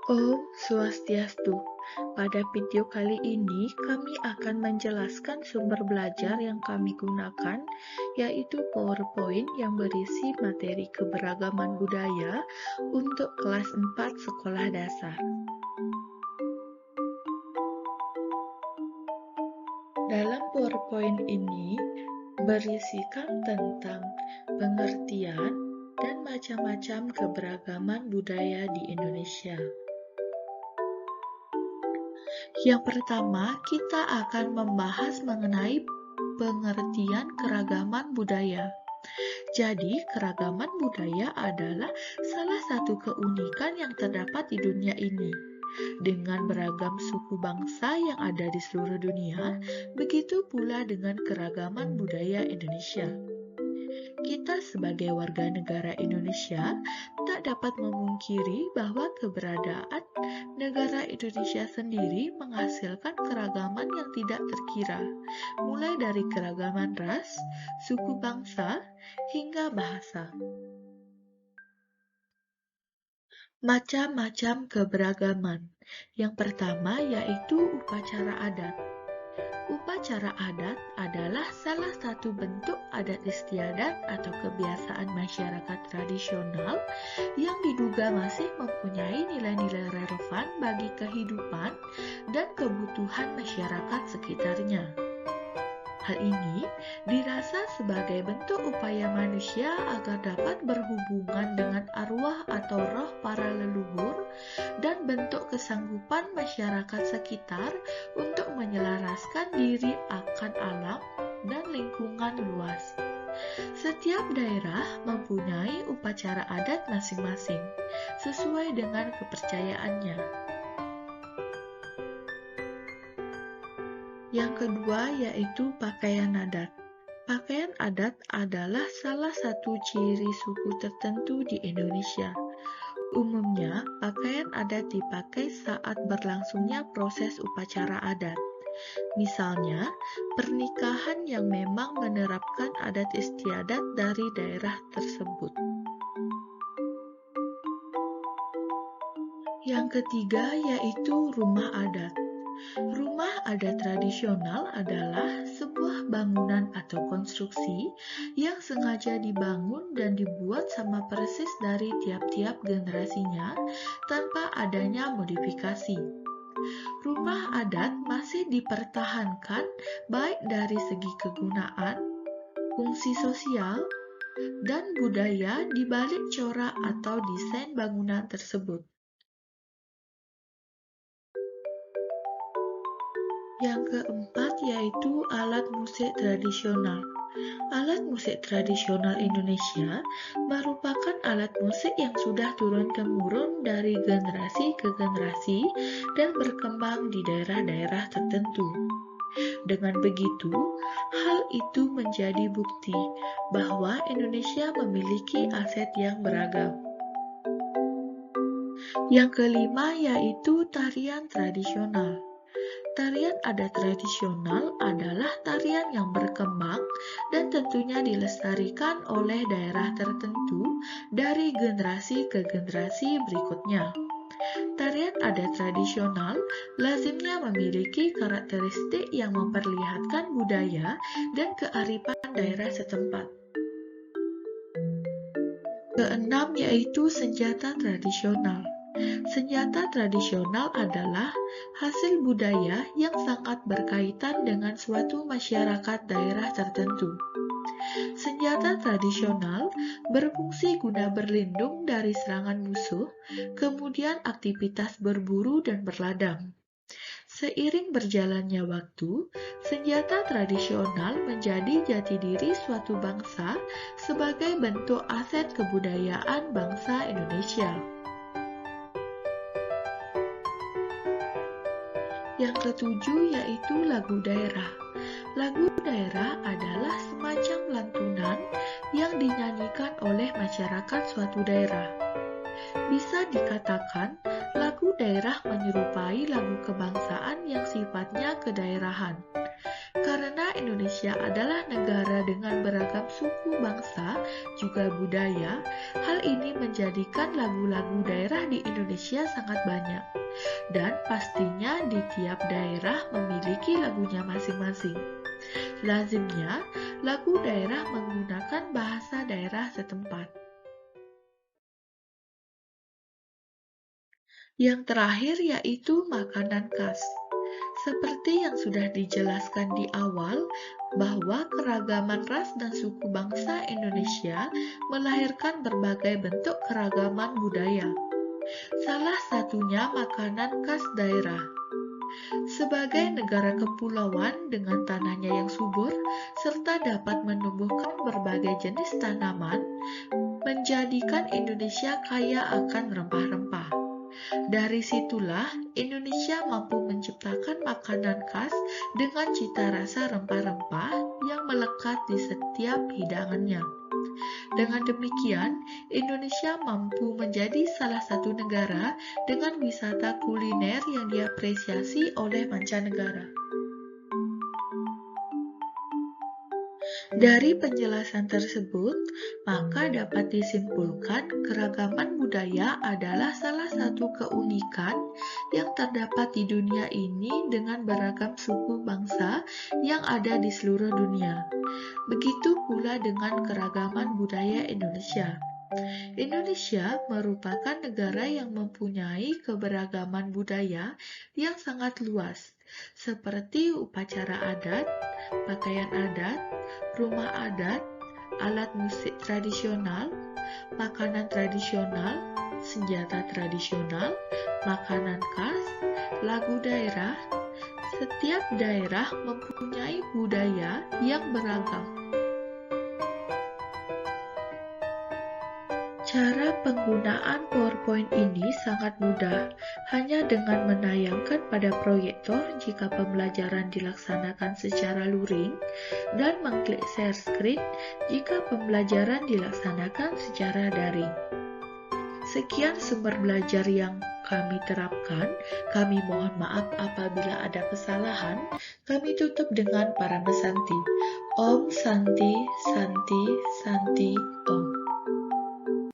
Om Swastiastu. Pada video kali ini kami akan menjelaskan sumber belajar yang kami gunakan, yaitu PowerPoint yang berisi materi keberagaman budaya untuk kelas 4 sekolah dasar. Dalam PowerPoint ini berisikan tentang pengertian dan macam-macam keberagaman budaya di Indonesia. Yang pertama, kita akan membahas mengenai pengertian keragaman budaya. Jadi, keragaman budaya adalah salah satu keunikan yang terdapat di dunia ini. Dengan beragam suku bangsa yang ada di seluruh dunia, begitu pula dengan keragaman budaya Indonesia. Kita sebagai warga negara Indonesia tak dapat memungkiri bahwa keberadaan negara Indonesia sendiri menghasilkan keragaman yang tidak terkira, mulai dari keragaman ras, suku bangsa, hingga bahasa. Macam-macam keberagaman. Yang pertama yaitu upacara adat. Upacara adat adalah salah satu bentuk adat istiadat atau kebiasaan masyarakat tradisional yang diduga masih mempunyai nilai-nilai relevan bagi kehidupan dan kebutuhan masyarakat sekitarnya. Hal ini dirasa sebagai bentuk upaya manusia agar dapat berhubungan dengan arwah atau roh para leluhur dan bentuk kesanggupan masyarakat sekitar untuk menyelaraskan diri akan alam dan lingkungan luas. Setiap daerah mempunyai upacara adat masing-masing sesuai dengan kepercayaannya. Yang kedua yaitu pakaian adat. Pakaian adat adalah salah satu ciri suku tertentu di Indonesia. Umumnya, pakaian adat dipakai saat berlangsungnya proses upacara adat. Misalnya, pernikahan yang memang menerapkan adat istiadat dari daerah tersebut. Yang ketiga yaitu rumah adat. Rumah adat tradisional adalah sebuah bangunan atau konstruksi yang sengaja dibangun dan dibuat sama persis dari tiap-tiap generasinya tanpa adanya modifikasi. Rumah adat masih dipertahankan baik dari segi kegunaan, fungsi sosial, dan budaya di balik corak atau desain bangunan tersebut. Yang keempat yaitu alat musik tradisional. Alat musik tradisional Indonesia merupakan alat musik yang sudah turun-temurun dari generasi ke generasi dan berkembang di daerah-daerah tertentu. Dengan begitu, hal itu menjadi bukti bahwa Indonesia memiliki aset yang beragam. Yang kelima yaitu tarian tradisional. Tarian adat tradisional adalah tarian yang berkembang dan tentunya dilestarikan oleh daerah tertentu dari generasi ke generasi berikutnya. Tarian adat tradisional lazimnya memiliki karakteristik yang memperlihatkan budaya dan kearifan daerah setempat. Keenam yaitu senjata tradisional. Senjata tradisional adalah hasil budaya yang sangat berkaitan dengan suatu masyarakat daerah tertentu. Senjata tradisional berfungsi guna berlindung dari serangan musuh, kemudian aktivitas berburu dan berladang. Seiring berjalannya waktu, senjata tradisional menjadi jati diri suatu bangsa sebagai bentuk aset kebudayaan bangsa Indonesia. Yang ketujuh yaitu lagu daerah. Lagu daerah adalah semacam lantunan yang dinyanyikan oleh masyarakat suatu daerah. Bisa dikatakan, lagu daerah menyerupai lagu kebangsaan yang sifatnya kedaerahan. Karena Indonesia adalah negara dengan beragam suku bangsa juga budaya, hal ini menjadikan lagu-lagu daerah di Indonesia sangat banyak. Dan pastinya di tiap daerah memiliki lagunya masing-masing. Lazimnya, lagu daerah menggunakan bahasa daerah setempat. Yang terakhir yaitu makanan khas. Seperti yang sudah dijelaskan di awal, bahwa keragaman ras dan suku bangsa Indonesia melahirkan berbagai bentuk keragaman budaya. Salah satunya makanan khas daerah. Sebagai negara kepulauan dengan tanahnya yang subur, serta dapat menumbuhkan berbagai jenis tanaman, menjadikan Indonesia kaya akan rempah-rempah. Dari situlah Indonesia mampu menciptakan makanan khas dengan cita rasa rempah-rempah yang melekat di setiap hidangannya. Dengan demikian, Indonesia mampu menjadi salah satu negara dengan wisata kuliner yang diapresiasi oleh mancanegara. Dari penjelasan tersebut, maka dapat disimpulkan keragaman budaya adalah salah satu keunikan yang terdapat di dunia ini dengan beragam suku bangsa yang ada di seluruh dunia. Begitu pula dengan keragaman budaya Indonesia. Indonesia merupakan negara yang mempunyai keberagaman budaya yang sangat luas, seperti upacara adat, pakaian adat, rumah adat, alat musik tradisional, makanan tradisional, senjata tradisional, makanan khas, lagu daerah. Setiap daerah mempunyai budaya yang beragam. Cara penggunaan PowerPoint ini sangat mudah, hanya dengan menayangkan pada proyektor jika pembelajaran dilaksanakan secara luring, dan mengklik share screen jika pembelajaran dilaksanakan secara daring. Sekian sumber belajar yang kami terapkan. Kami mohon maaf apabila ada kesalahan. Kami tutup dengan para mesanti. Om Santi, Santi, Santi, Om.